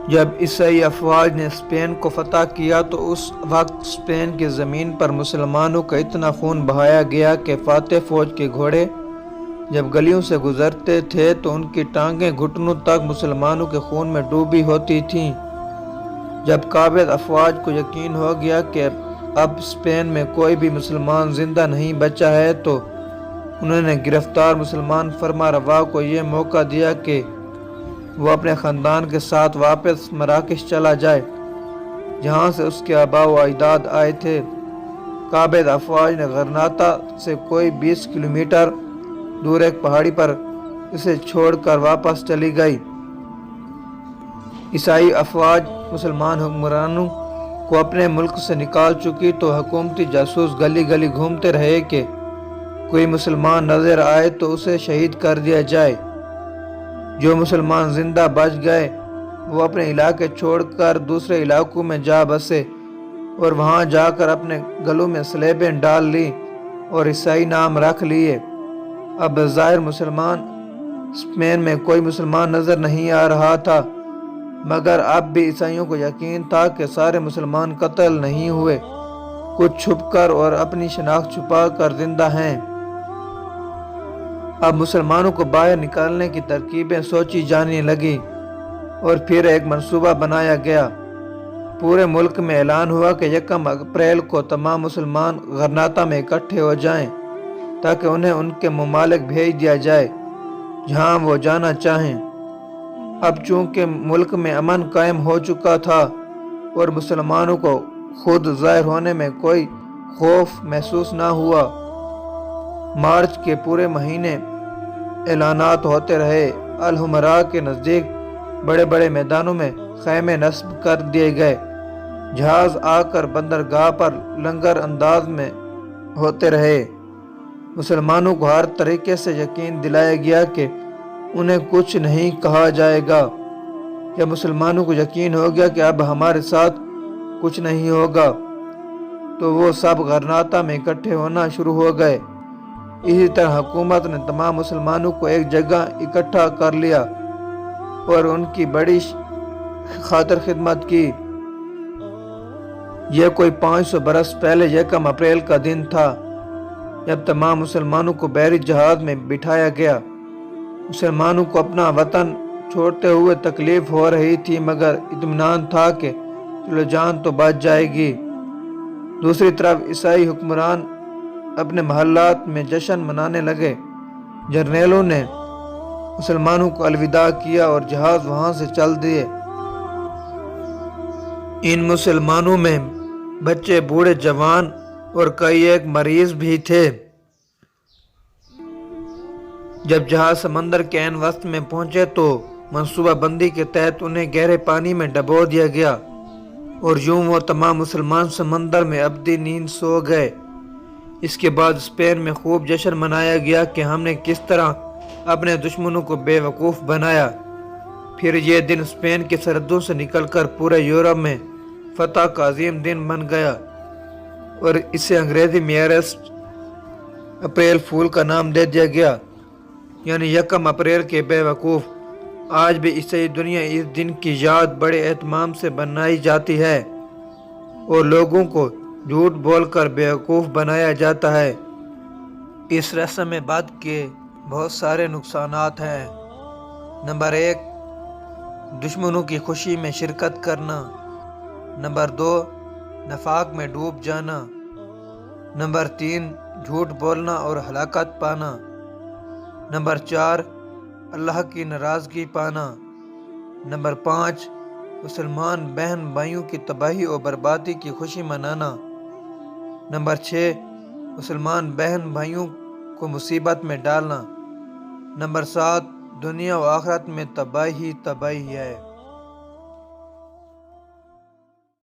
جب عیسائی افواج نے اسپین کو فتح کیا تو اس وقت اسپین کی زمین پر مسلمانوں کا اتنا خون بہایا گیا کہ فاتح فوج کے گھوڑے جب گلیوں سے گزرتے تھے تو ان کی ٹانگیں گھٹنوں تک مسلمانوں کے خون میں ڈوبی ہوتی تھیں۔ جب قابض افواج کو یقین ہو گیا کہ اب اسپین میں کوئی بھی مسلمان زندہ نہیں بچا ہے تو انہوں نے گرفتار مسلمان فرما روا کو یہ موقع دیا کہ وہ اپنے خاندان کے ساتھ واپس مراکش چلا جائے جہاں سے اس کے آباء و اجداد آئے تھے۔ قابض افواج نے غرناطہ سے کوئی 20 کلومیٹر دور ایک پہاڑی پر اسے چھوڑ کر واپس چلی گئی۔ عیسائی افواج مسلمان حکمرانوں کو اپنے ملک سے نکال چکی تو حکومتی جاسوس گلی گلی گھومتے رہے کہ کوئی مسلمان نظر آئے تو اسے شہید کر دیا جائے۔ جو مسلمان زندہ بچ گئے وہ اپنے علاقے چھوڑ کر دوسرے علاقوں میں جا بسے اور وہاں جا کر اپنے گلوں میں صلیبیں ڈال لی اور عیسائی نام رکھ لیے۔ اب بظاہر اسپین میں کوئی مسلمان نظر نہیں آ رہا تھا، مگر اب بھی عیسائیوں کو یقین تھا کہ سارے مسلمان قتل نہیں ہوئے، کچھ چھپ کر اور اپنی شناخت چھپا کر زندہ ہیں۔ اب مسلمانوں کو باہر نکالنے کی ترکیبیں سوچی جانے لگیں اور پھر ایک منصوبہ بنایا گیا۔ پورے ملک میں اعلان ہوا کہ 1 اپریل کو تمام مسلمان غرناطہ میں اکٹھے ہو جائیں تاکہ انہیں ان کے ممالک بھیج دیا جائے جہاں وہ جانا چاہیں۔ اب چونکہ ملک میں امن قائم ہو چکا تھا اور مسلمانوں کو خود ظاہر ہونے میں کوئی خوف محسوس نہ ہوا، مارچ کے پورے مہینے اعلانات ہوتے رہے۔ الحمراء کے نزدیک بڑے بڑے میدانوں میں خیمے نصب کر دیے گئے، جہاز آ کر بندرگاہ پر لنگر انداز میں ہوتے رہے۔ مسلمانوں کو ہر طریقے سے یقین دلایا گیا کہ انہیں کچھ نہیں کہا جائے گا۔ جب مسلمانوں کو یقین ہو گیا کہ اب ہمارے ساتھ کچھ نہیں ہوگا تو وہ سب غرناطہ میں اکٹھے ہونا شروع ہو گئے۔ اسی طرح حکومت نے تمام مسلمانوں کو ایک جگہ اکٹھا کر لیا اور ان کی بڑی خاطر خدمت کی۔ یہ کوئی 500 برس پہلے 1 اپریل کا دن تھا جب تمام مسلمانوں کو بحری جہاز میں بٹھایا گیا۔ مسلمانوں کو اپنا وطن چھوڑتے ہوئے تکلیف ہو رہی تھی، مگر اطمینان تھا کہ چلو جان تو بچ جائے گی۔ دوسری طرف عیسائی حکمران اپنے محلات میں جشن منانے لگے۔ جرنیلوں نے مسلمانوں کو الوداع کیا اور جہاز وہاں سے چل دیے۔ ان مسلمانوں میں بچے، بوڑھے، جوان اور کئی ایک مریض بھی تھے۔ جب جہاز سمندر کے عین وسط میں پہنچے تو منصوبہ بندی کے تحت انہیں گہرے پانی میں ڈبو دیا گیا اور یوں وہ تمام مسلمان سمندر میں ابدی نیند سو گئے۔ اس کے بعد اسپین میں خوب جشن منایا گیا کہ ہم نے کس طرح اپنے دشمنوں کو بے وقوف بنایا۔ پھر یہ دن اسپین کی سرحدوں سے نکل کر پورے یورپ میں فتح کا عظیم دن بن گیا اور اسے انگریزی میں 1 فول کا نام دے دیا گیا، یعنی 1 اپریل کے بے وقوف۔ آج بھی عیسائی دنیا اس دن کی یاد بڑے اہتمام سے بنائی جاتی ہے اور لوگوں کو جھوٹ بول کر بیوقوف بنایا جاتا ہے۔ اس رسم بد کے بہت سارے نقصانات ہیں۔ نمبر 1، دشمنوں کی خوشی میں شرکت کرنا۔ نمبر 2، نفاق میں ڈوب جانا۔ نمبر 3، جھوٹ بولنا اور ہلاکت پانا۔ نمبر 4، اللہ کی ناراضگی پانا۔ نمبر 5، مسلمان بہن بھائیوں کی تباہی اور بربادی کی خوشی منانا۔ نمبر 6، مسلمان بہن بھائیوں کو مصیبت میں ڈالنا۔ نمبر 7، دنیا و آخرت میں تباہی ہے۔